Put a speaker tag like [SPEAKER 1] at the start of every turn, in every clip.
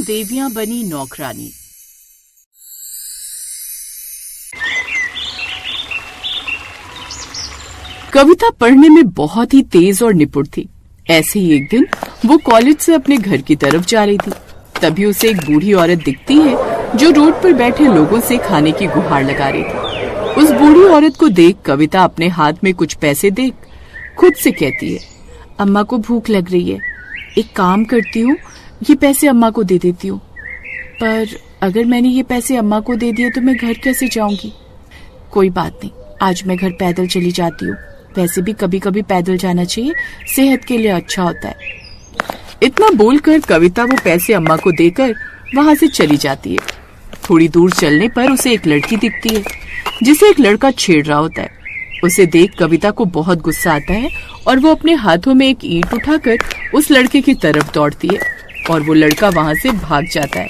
[SPEAKER 1] देवियां बनी नौकरानी। कविता पढ़ने में बहुत ही तेज और निपुण थी। ऐसे ही एक दिन वो कॉलेज से अपने घर की तरफ जा रही थी। तभी उसे एक बूढ़ी औरत दिखती है जो रोड पर बैठे लोगों से खाने की गुहार लगा रही थी। उस बूढ़ी औरत को देख कविता अपने हाथ में कुछ पैसे देख खुद से कहती है, अम्मा को भूख लग रही है, एक काम करती हूँ, ये पैसे अम्मा को दे देती हूँ। पर अगर मैंने ये पैसे अम्मा को दे दिए तो मैं घर कैसे जाऊंगी? कोई बात नहीं, आज मैं घर पैदल चली जाती हूँ। वैसे भी कभी कभी पैदल जाना चाहिए, सेहत के लिए अच्छा होता है। इतना बोलकर कविता वो पैसे अम्मा को देकर वहां से चली जाती है। थोड़ी दूर चलने पर उसे एक लड़की दिखती है जिसे एक लड़का छेड़ रहा होता है। उसे देख कविता को बहुत गुस्सा आता है और वो अपने हाथों में एक ईंट उठाकर उस लड़के की तरफ दौड़ती है और वो लड़का वहां से भाग जाता है।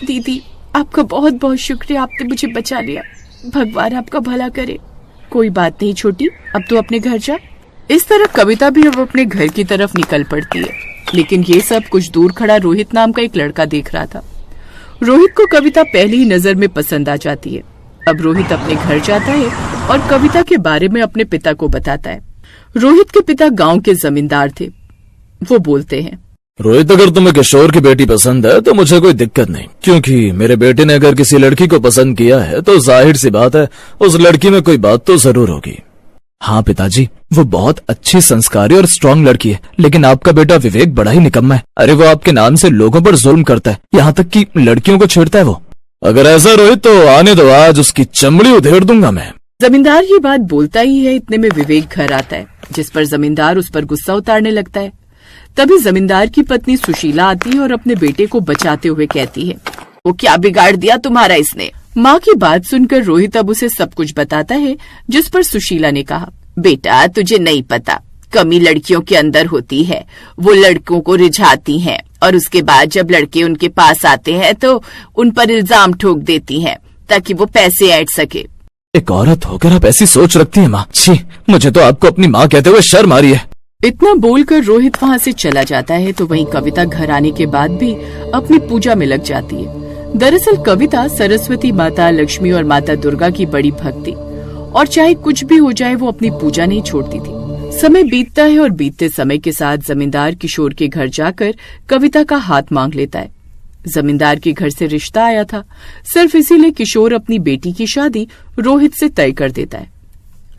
[SPEAKER 1] दीदी, आपका बहुत बहुत शुक्रिया, आपने मुझे बचा लिया। भगवान आपका भला करे। कोई बात नहीं छोटी, अब तो अपने घर जा। इस तरह कविता भी अब अपने घर की तरफ निकल पड़ती है। लेकिन ये सब कुछ दूर खड़ा रोहित नाम का एक लड़का देख रहा था। रोहित को कविता पहली ही नजर में पसंद आ जाती है। अब रोहित अपने घर जाता है और कविता के बारे में अपने पिता को बताता है। रोहित के पिता गांव के जमींदार थे। वो बोलते हैं,
[SPEAKER 2] रोहित, अगर तुम्हें किशोर की बेटी पसंद है तो मुझे कोई दिक्कत नहीं, क्योंकि मेरे बेटे ने अगर किसी लड़की को पसंद किया है तो जाहिर सी बात है उस लड़की में कोई बात तो जरूर होगी। हाँ पिताजी, वो बहुत अच्छी, संस्कारी और स्ट्रांग लड़की है, लेकिन आपका बेटा विवेक बड़ा ही निकम्मा है। अरे वो आपके नाम से लोगों पर जुल्म करता है, यहाँ तक कि लड़कियों को छेड़ता है वो। अगर ऐसा रोहित तो आने दो, आज उसकी चमड़ी उधेड़ दूंगा मैं।
[SPEAKER 1] जमींदार ये बात बोलता ही है, इतने में विवेक घर आता है, जिस पर जमींदार उस पर गुस्सा उतारने लगता है। तभी जमींदार की पत्नी सुशीला आती है और अपने बेटे को बचाते हुए कहती है, वो क्या बिगाड़ दिया तुम्हारा इसने? माँ की बात सुनकर रोहित अब उसे सब कुछ बताता है, जिस पर सुशीला ने कहा, बेटा तुझे नहीं पता, कमी लड़कियों के अंदर होती है। वो लड़कों को रिझाती हैं और उसके बाद जब लड़के उनके पास आते हैं तो उन पर इल्जाम ठोक देती हैं ताकि वो पैसे ऐंठ सके।
[SPEAKER 2] एक औरत होकर आप ऐसी सोच रखती हैं माँ? छी, मुझे तो आपको अपनी माँ कहते हुए शर्म आ रही है।
[SPEAKER 1] इतना बोलकर रोहित वहाँ से चला जाता है तो वहीं कविता घर आने के बाद भी अपनी पूजा में लग जाती है। दरअसल कविता सरस्वती माता, लक्ष्मी और माता दुर्गा की बड़ी भक्त थी और चाहे कुछ भी हो जाए वो अपनी पूजा नहीं छोड़ती थी। समय बीतता है और बीतते समय के साथ जमींदार किशोर के घर जाकर कविता का हाथ मांग लेता है। जमींदार के घर से रिश्ता आया था, सिर्फ इसीलिए किशोर अपनी बेटी की शादी रोहित से तय कर देता है।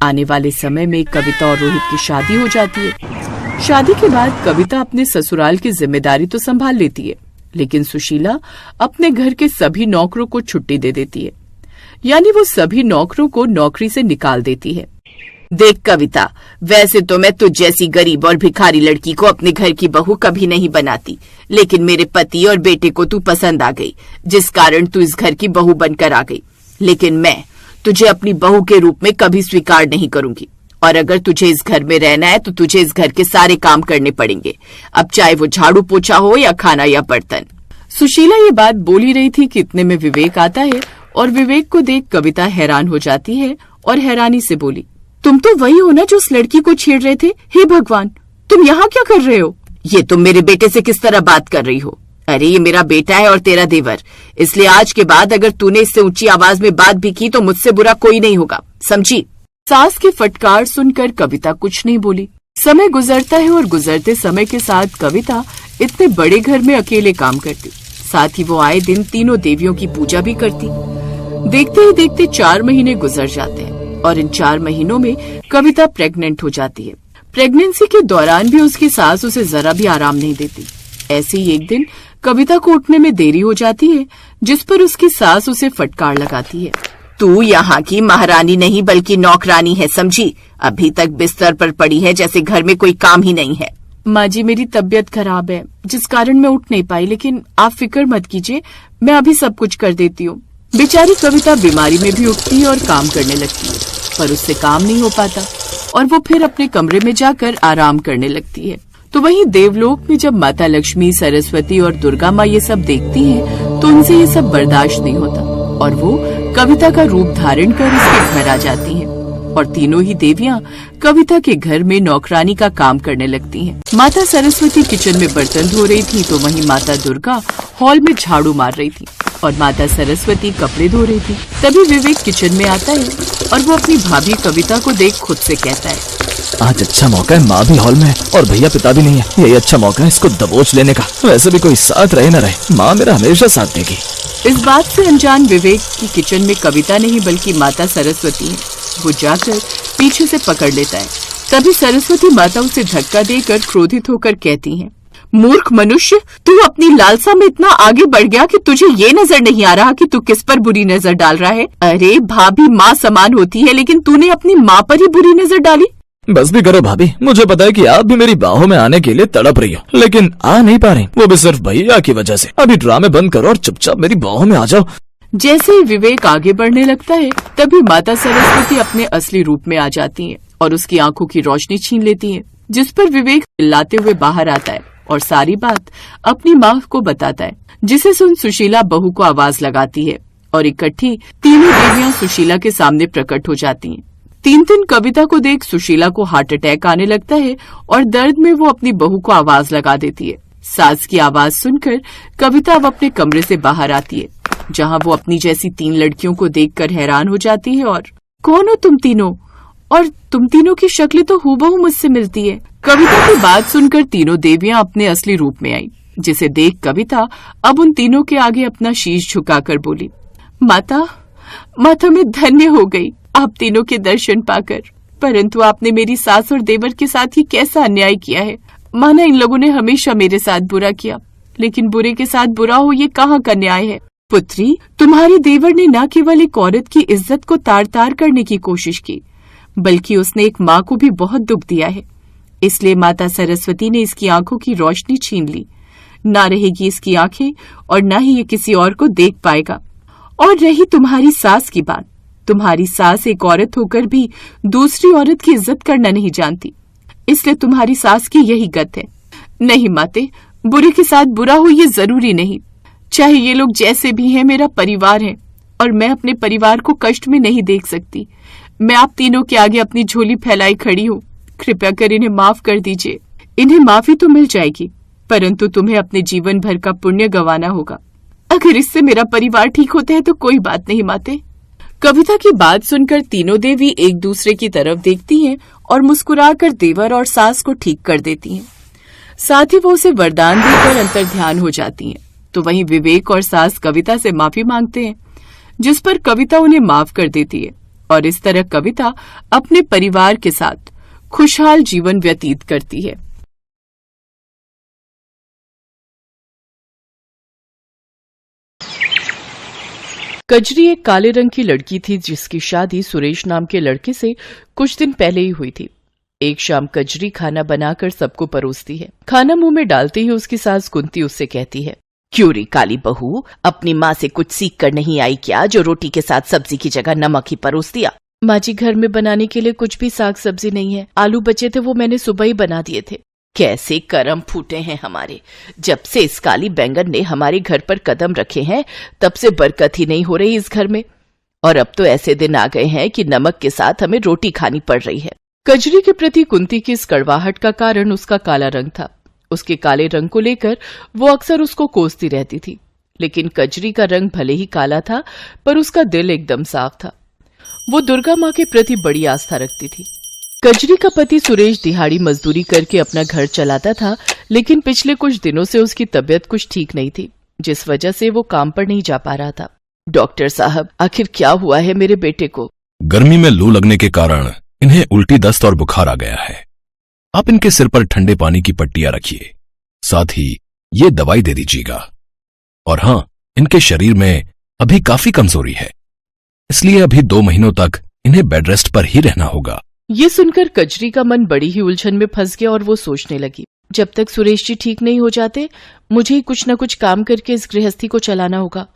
[SPEAKER 1] आने वाले समय में कविता और रोहित की शादी हो जाती है। शादी के बाद कविता अपने ससुराल की जिम्मेदारी तो संभाल लेती है, लेकिन सुशीला अपने घर के सभी नौकरों को छुट्टी दे देती है, यानी वो सभी नौकरों को नौकरी से निकाल देती है। देख कविता, वैसे तो मैं तुझ जैसी गरीब और भिखारी लड़की को अपने घर की बहू कभी नहीं बनाती, लेकिन मेरे पति और बेटे को तू पसंद आ गई, जिस कारण तू इस घर की बहू बनकर आ गई। लेकिन मैं तुझे अपनी बहू के रूप में कभी स्वीकार नहीं करूंगी, और अगर तुझे इस घर में रहना है तो तुझे इस घर के सारे काम करने पड़ेंगे, अब चाहे वो झाड़ू पोछा हो या खाना या बर्तन। सुशीला ये बात बोल ही रही थी कि इतने में विवेक आता है और विवेक को देख कविता हैरान हो जाती है और हैरानी से बोली, तुम तो वही हो ना जो उस लड़की को छेड़ रहे थे? हे भगवान, तुम यहाँ क्या कर रहे हो? ये तुम मेरे बेटे से किस तरह बात कर रही हो? अरे ये मेरा बेटा है और तेरा देवर, इसलिए आज के बाद अगर तूने इससे ऊंची आवाज में बात भी की तो मुझसे बुरा कोई नहीं होगा, समझी? सास की फटकार सुनकर कविता कुछ नहीं बोली। समय गुजरता है और गुजरते समय के साथ कविता इतने बड़े घर में अकेले काम करती, साथ ही वो आए दिन तीनों देवियों की पूजा भी करती। देखते ही देखते 4 महीने गुजर जाते हैं और इन 4 महीनों में कविता प्रेग्नेंट हो जाती है। प्रेगनेंसी के दौरान भी उसकी सास उसे जरा भी आराम नहीं देती। ऐसे ही एक दिन कविता को उठने में देरी हो जाती है, जिस पर उसकी सास उसे फटकार लगाती है, तू यहाँ की महारानी नहीं बल्कि नौकरानी है, समझी? अभी तक बिस्तर पर पड़ी है जैसे घर में कोई काम ही नहीं है। माँ जी, मेरी तबीयत खराब है जिस कारण मैं उठ नहीं पाई, लेकिन आप फिक्र मत कीजिए, मैं अभी सब कुछ कर देती हूँ। बेचारी कविता बीमारी में भी उठती है और काम करने लगती है, पर उससे काम नहीं हो पाता और वो फिर अपने कमरे में जाकर आराम करने लगती है। तो वहीं देवलोक में जब माता लक्ष्मी, सरस्वती और दुर्गा माँ ये सब देखती हैं, तो उनसे ये सब बर्दाश्त नहीं होता और वो कविता का रूप धारण कर उसके घर आ जाती हैं। और तीनों ही देवियां कविता के घर में नौकरानी का काम करने लगती हैं। माता सरस्वती किचन में बर्तन धो रही थी तो वहीं माता दुर्गा हॉल में झाड़ू मार रही थी और माता सरस्वती कपड़े धो रही थी। तभी विवेक किचन में आता है और वो अपनी भाभी कविता को देख खुद से कहता है,
[SPEAKER 2] आज अच्छा मौका है, माँ भी हॉल में है और भैया पिता भी नहीं है। यही अच्छा मौका है इसको दबोच लेने का। वैसे भी कोई साथ रहे न रहे, माँ मेरा हमेशा साथ देगी।
[SPEAKER 1] इस बात से अनजान विवेक की किचन में कविता नहीं बल्कि माता सरस्वती है। वो जाकर पीछे से पकड़ लेता है। तभी सरस्वती माता उसे धक्का देकर क्रोधित होकर कहती हैं, मूर्ख मनुष्य, तू अपनी लालसा में इतना आगे बढ़ गया कि तुझे ये नजर नहीं आ रहा कि तू किस पर बुरी नजर डाल रहा है। अरे भाभी माँ समान होती है, लेकिन तूने अपनी माँ पर ही बुरी नजर डाली।
[SPEAKER 2] बस भी करो भाभी, मुझे पता है कि आप भी मेरी बाहों में आने के लिए तड़प रही हो, लेकिन आ नहीं पा रही, वो भी सिर्फ भैया की वजह से। अभी ड्रामे बंद करो और चुपचाप मेरी बाहों में आ जाओ।
[SPEAKER 1] जैसे ही विवेक आगे बढ़ने लगता है तभी माता सरस्वती अपने असली रूप में आ जाती है और उसकी आंखों की रोशनी छीन लेती है, जिस पर विवेक चिल्लाते हुए बाहर आता है और सारी बात अपनी माँ को बताता है, जिसे सुन सुशीला बहू को आवाज लगाती है और इकट्ठी तीनों देवियां सुशीला के सामने प्रकट हो जाती हैं। तीन कविता को देख सुशीला को हार्ट अटैक आने लगता है और दर्द में वो अपनी बहू को आवाज लगा देती है। सास की आवाज सुनकर कविता अब अपने कमरे से बाहर आती है, जहां वो अपनी जैसी 3 लड़कियों को देखकर हैरान हो जाती है और कौन हो तुम तीनों, और तुम तीनों की शक्लें तो हूबहू मुझसे मिलती है। कविता की बात सुनकर तीनों देवियां अपने असली रूप में आई, जिसे देख कविता अब उन तीनों के आगे अपना शीश झुकाकर बोली, माता मैं धन्य हो गई आप तीनों के दर्शन पाकर, परंतु आपने मेरी सास और देवर के साथ ही कैसा अन्याय किया है। माना इन लोगों ने हमेशा मेरे साथ बुरा किया, लेकिन बुरे के साथ बुरा हो ये कहाँ का न्याय है। पुत्री, तुम्हारे देवर ने न केवल एक औरत की इज्जत को तार तार करने की कोशिश की, बल्कि उसने एक माँ को भी बहुत दुख दिया है। इसलिए माता सरस्वती ने इसकी आंखों की रोशनी छीन ली। ना रहेगी इसकी आंखें और न ही ये किसी और को देख पाएगा। और रही तुम्हारी सास की बात, तुम्हारी सास एक औरत होकर भी दूसरी औरत की इज्जत करना नहीं जानती, इसलिए तुम्हारी सास की यही गत है। नहीं माते, बुरे के साथ बुरा हो ये जरूरी नहीं। चाहे ये लोग जैसे भी हैं, मेरा परिवार है और मैं अपने परिवार को कष्ट में नहीं देख सकती। मैं आप तीनों के आगे अपनी झोली फैलाई खड़ी हूँ। कृपया कर इन्हें माफ कर दीजिए। इन्हें माफी तो मिल जाएगी, परंतु तुम्हें अपने जीवन भर का पुण्य गंवाना होगा। अगर इससे मेरा परिवार ठीक होता है तो कोई बात नहीं माते। कविता की बात सुनकर तीनों देवी एक दूसरे की तरफ देखती हैं और मुस्कुराकर देवर और सास को ठीक कर देती हैं। साथ ही वो उसे वरदान देकर अंतर्ध्यान हो जाती हैं। तो वहीं विवेक और सास कविता से माफी मांगते हैं, जिस पर कविता उन्हें माफ कर देती है और इस तरह कविता अपने परिवार के साथ खुशहाल जीवन व्यतीत करती है। कजरी एक काले रंग की लड़की थी जिसकी शादी सुरेश नाम के लड़के से कुछ दिन पहले ही हुई थी। एक शाम कजरी खाना बनाकर सबको परोसती है। खाना मुंह में डालते ही उसकी सास कुंती उससे कहती है, क्यों रे काली बहू, अपनी माँ से कुछ सीख कर नहीं आई क्या, जो रोटी के साथ सब्जी की जगह नमक ही परोस दिया। माँ जी, घर में बनाने के लिए कुछ भी साग सब्जी नहीं है। आलू बचे थे वो मैंने सुबह ही बना दिए थे। कैसे करम फूटे हैं हमारे। जब से इस काली बैंगन ने हमारे घर पर कदम रखे हैं तब से बरकत ही नहीं हो रही इस घर में, और अब तो ऐसे दिन आ गए हैं कि नमक के साथ हमें रोटी खानी पड़ रही है। कजरी के प्रति कुंती की इस कड़वाहट का कारण उसका काला रंग था। उसके काले रंग को लेकर वो अक्सर उसको कोसती रहती थी, लेकिन कजरी का रंग भले ही काला था पर उसका दिल एकदम साफ था। वो दुर्गा माँ के प्रति बड़ी आस्था रखती थी। कजरी का पति सुरेश दिहाड़ी मजदूरी करके अपना घर चलाता था, लेकिन पिछले कुछ दिनों से उसकी तबीयत कुछ ठीक नहीं थी, जिस वजह से वो काम पर नहीं जा पा रहा था। डॉक्टर साहब, आखिर क्या हुआ है मेरे बेटे को?
[SPEAKER 3] गर्मी में लू लगने के कारण इन्हें उल्टी दस्त और बुखार आ गया है। आप इनके सिर पर ठंडे पानी की पट्टियां रखिए, साथ ही ये दवाई दे दीजिएगा। और हाँ, इनके शरीर में अभी काफी कमजोरी है, इसलिए अभी 2 महीनों तक इन्हें बेड रेस्ट पर ही रहना होगा।
[SPEAKER 1] ये सुनकर कजरी का मन बड़ी ही उलझन में फंस गया और वो सोचने लगी, जब तक सुरेश जी ठीक नहीं हो जाते मुझे ही कुछ न कुछ काम करके इस गृहस्थी को चलाना होगा।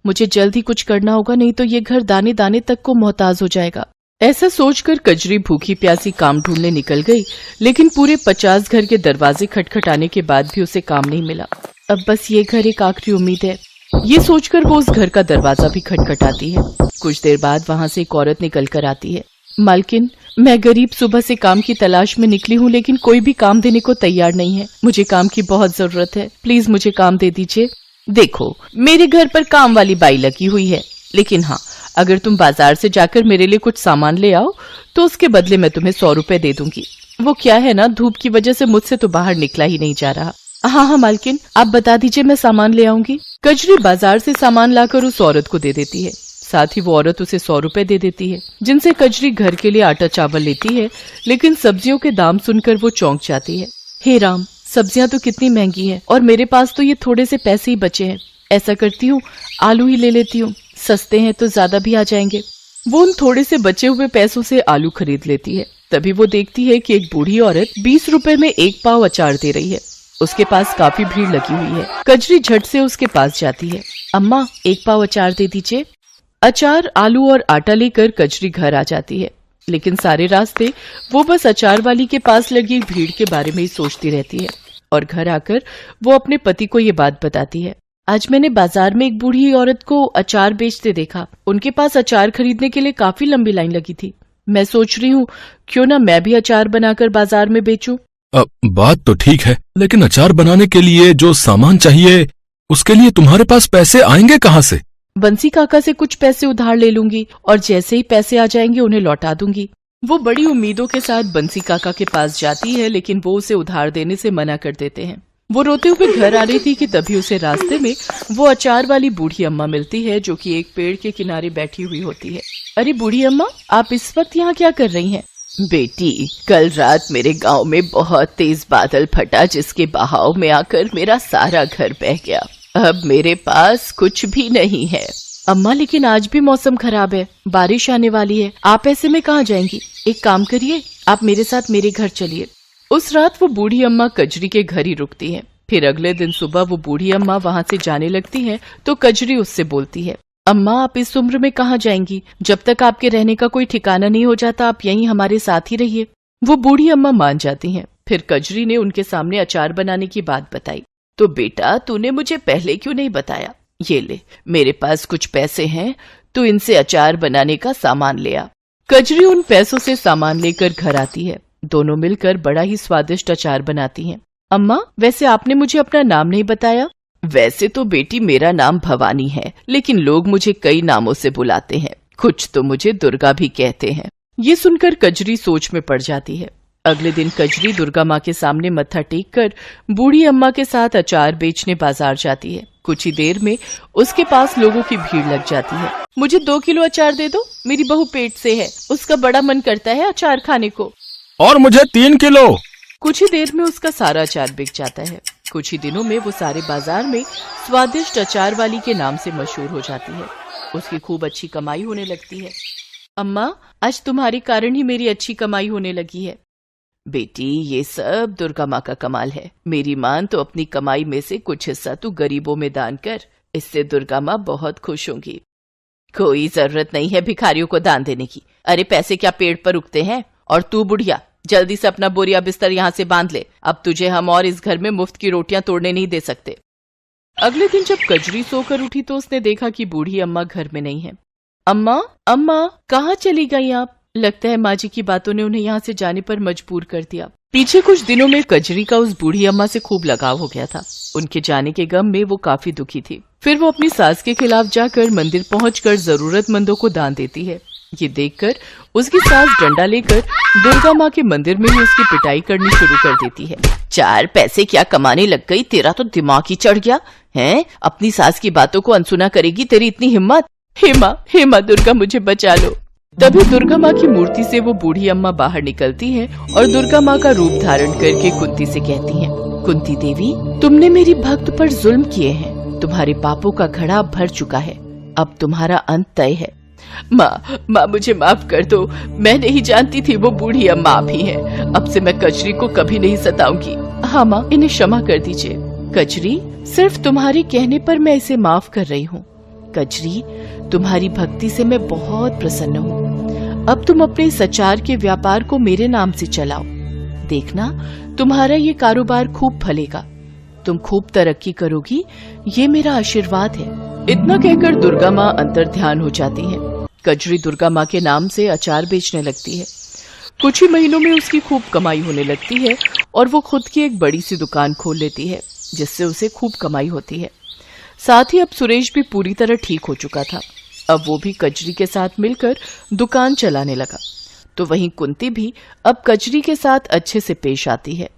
[SPEAKER 1] मुझे जल्द ही कुछ करना होगा, नहीं तो ये घर दाने दाने तक को मोहताज हो जाएगा। ऐसा सोचकर कजरी भूखी प्यासी काम ढूंढने निकल गई, लेकिन पूरे 50 घर के दरवाजे खटखटाने के बाद भी उसे काम नहीं मिला। अब बस ये घर एक आखिरी उम्मीद है। ये सोचकर वो उस घर का दरवाजा भी खटखटाती है। कुछ देर बाद वहाँ से एक औरत निकल कर आती है। मालकिन, मैं गरीब सुबह से काम की तलाश में निकली हूँ, लेकिन कोई भी काम देने को तैयार नहीं है। मुझे काम की बहुत जरूरत है, प्लीज मुझे काम दे दीजिए। देखो, मेरे घर पर काम वाली बाई लगी हुई है, लेकिन हाँ, अगर तुम बाजार से जाकर मेरे लिए कुछ सामान ले आओ तो उसके बदले मैं तुम्हें 100 रुपए दे दूंगी। वो क्या है ना, धूप की वजह से मुझसे तो बाहर निकला ही नहीं जा रहा। हाँ हाँ मालकिन, आप बता दीजिए, मैं सामान ले आऊंगी। कजरी बाजार से सामान लाकर उस औरत को दे देती है। साथ ही वो औरत उसे 100 रुपए दे देती है, जिनसे कजरी घर के लिए आटा चावल लेती है। लेकिन सब्जियों के दाम सुनकर वो चौंक जाती है। हे राम, सब्जियां तो कितनी महंगी हैं और मेरे पास तो ये थोड़े से पैसे ही बचे हैं। ऐसा करती हूँ, आलू ही ले लेती हूँ, सस्ते हैं तो ज्यादा भी आ जाएंगे। वो उन थोड़े से बचे हुए पैसों से आलू खरीद लेती है। तभी वो देखती है कि एक बूढ़ी औरत 20 रुपए में 1 पाव अचार दे रही है। उसके पास काफी भीड़ लगी हुई है। कजरी झट से उसके पास जाती है। अम्मा, 1 पाव अचार दे दीजिए। अचार, आलू और आटा लेकर कजरी घर आ जाती है, लेकिन सारे रास्ते वो बस अचार वाली के पास लगी भीड़ के बारे में ही सोचती रहती है। और घर आकर वो अपने पति को ये बात बताती है। आज मैंने बाजार में एक बूढ़ी औरत को अचार बेचते देखा। उनके पास अचार खरीदने के लिए काफी लंबी लाइन लगी थी। मैं सोच रही हूँ क्यों ना मैं भी अचार बनाकर बाजार में बेचूं।
[SPEAKER 3] बात तो ठीक है, लेकिन अचार बनाने के लिए जो सामान चाहिए उसके लिए तुम्हारे पास पैसे आएंगे कहाँ से?
[SPEAKER 1] बंसी काका से कुछ पैसे उधार ले लूंगी और जैसे ही पैसे आ जाएंगे उन्हें लौटा दूंगी। वो बड़ी उम्मीदों के साथ बंसी काका के पास जाती है, लेकिन वो उसे उधार देने से मना कर देते हैं। वो रोते हुए घर आ रही थी कि तभी उसे रास्ते में वो अचार वाली बूढ़ी अम्मा मिलती है, जो कि एक पेड़ के किनारे बैठी हुई होती है। अरे बूढ़ी अम्मा, आप इस वक्त यहाँ क्या कर रही हैं? बेटी, कल रात मेरे गांव में बहुत तेज बादल फटा, जिसके बहाव में आकर मेरा सारा घर बह गया। अब मेरे पास कुछ भी नहीं है। अम्मा, लेकिन आज भी मौसम खराब है, बारिश आने वाली है। आप ऐसे में कहाँ जाएंगी? एक काम करिए, आप मेरे साथ मेरे घर चलिए। उस रात वो बूढ़ी अम्मा कजरी के घर ही रुकती है। फिर अगले दिन सुबह वो बूढ़ी अम्मा वहाँ से जाने लगती है तो कजरी उससे बोलती है, अम्मा, आप इस उम्र में कहाँ जाएंगी? जब तक आपके रहने का कोई ठिकाना नहीं हो जाता, आप यहीं हमारे साथ ही रहिए। वो बूढ़ी अम्मा मान जाती हैं। फिर कजरी ने उनके सामने अचार बनाने की बात बताई। तो बेटा, तूने मुझे पहले क्यों नहीं बताया? ये ले, मेरे पास कुछ पैसे हैं, तू इनसे अचार बनाने का सामान ले आ। कजरी उन पैसों से सामान लेकर घर आती है। दोनों मिलकर बड़ा ही स्वादिष्ट अचार बनाती हैं। अम्मा, वैसे आपने मुझे अपना नाम नहीं बताया। वैसे तो बेटी मेरा नाम भवानी है, लेकिन लोग मुझे कई नामों से बुलाते हैं। कुछ तो मुझे दुर्गा भी कहते हैं। ये सुनकर कजरी सोच में पड़ जाती है। अगले दिन कजरी दुर्गा माँ के सामने मत्था टेक कर बूढ़ी अम्मा के साथ अचार बेचने बाजार जाती है। कुछ ही देर में उसके पास लोगों की भीड़ लग जाती है। मुझे 2 किलो अचार दे दो, मेरी बहू पेट से है, उसका बड़ा मन करता है अचार खाने को।
[SPEAKER 3] और मुझे 3 किलो।
[SPEAKER 1] कुछ ही देर में उसका सारा अचार बिक जाता है। कुछ ही दिनों में वो सारे बाजार में स्वादिष्ट अचार वाली के नाम से मशहूर हो जाती है। उसकी खूब अच्छी कमाई होने लगती है। अम्मा, आज तुम्हारे कारण ही मेरी अच्छी कमाई होने लगी है। बेटी, ये सब दुर्गा माँ का कमाल है। मेरी मान तो अपनी कमाई में से कुछ हिस्सा तू गरीबों में दान कर, इससे दुर्गा माँ बहुत खुश होंगी। कोई जरूरत नहीं है भिखारियों को दान देने की। अरे पैसे क्या पेड़ पर उगते हैं? और तू बुढ़िया, जल्दी से अपना बोरिया बिस्तर यहाँ से बांध ले। अब तुझे हम और इस घर में मुफ्त की रोटियां तोड़ने नहीं दे सकते। अगले दिन जब कजरी सोकर उठी तो उसने देखा कि बूढ़ी अम्मा घर में नहीं है। अम्मा, अम्मा, कहाँ चली गई आप? लगता है माँ जी की बातों ने उन्हें यहाँ से जाने पर मजबूर कर दिया। पीछे कुछ दिनों में कजरी का उस बूढ़ी अम्मा से खूब लगाव हो गया था। उनके जाने के गम में वो काफी दुखी थी। फिर वो अपनी सास के खिलाफ जाकर मंदिर पहुंचकर जरूरतमंदों को दान देती है। ये देखकर उसकी सास डंडा लेकर दुर्गा माँ के मंदिर में ही उसकी पिटाई करनी शुरू कर देती है। 4 पैसे क्या कमाने लग गई? तेरा तो दिमाग ही चढ़ गया है। अपनी सास की बातों को अनसुना करेगी? तेरी इतनी हिम्मत? हे माँ दुर्गा, मुझे बचा लो। तभी दुर्गा माँ की मूर्ति से वो बूढ़ी अम्मा बाहर निकलती है और दुर्गा माँ का रूप धारण करके कुंती से कहती हैं, कुंती देवी, तुमने मेरी भक्त पर जुल्म किए हैं। तुम्हारे पापों का घड़ा भर चुका है। अब तुम्हारा अंत तय है। माँ, मुझे माफ कर दो। मैं नहीं जानती थी वो बूढ़ी अम्मा आप ही हैं। अब से मैं कजरी को कभी नहीं सताऊंगी। हाँ माँ, इन्हें क्षमा कर दीजिए। कजरी, सिर्फ तुम्हारे कहने पर मैं इसे माफ कर रही हूँ। कजरी, तुम्हारी भक्ति से मैं बहुत प्रसन्न हूँ। अब तुम अपने इस अचार के व्यापार को मेरे नाम से चलाओ। देखना, तुम्हारा ये कारोबार खूब फलेगा। तुम खूब तरक्की करोगी, ये मेरा आशीर्वाद है। इतना कहकर दुर्गा माँ अंतर ध्यान हो जाती हैं। कजरी दुर्गा माँ के नाम से अचार बेचने लगती है। कुछ ही महीनों में उसकी खूब कमाई होने लगती है और वो खुद की एक बड़ी सी दुकान खोल लेती है, जिससे उसे खूब कमाई होती है। साथ ही अब सुरेश भी पूरी तरह ठीक हो चुका था। अब वो भी कजरी के साथ मिलकर दुकान चलाने लगा। तो वहीं कुंती भी अब कजरी के साथ अच्छे से पेश आती है।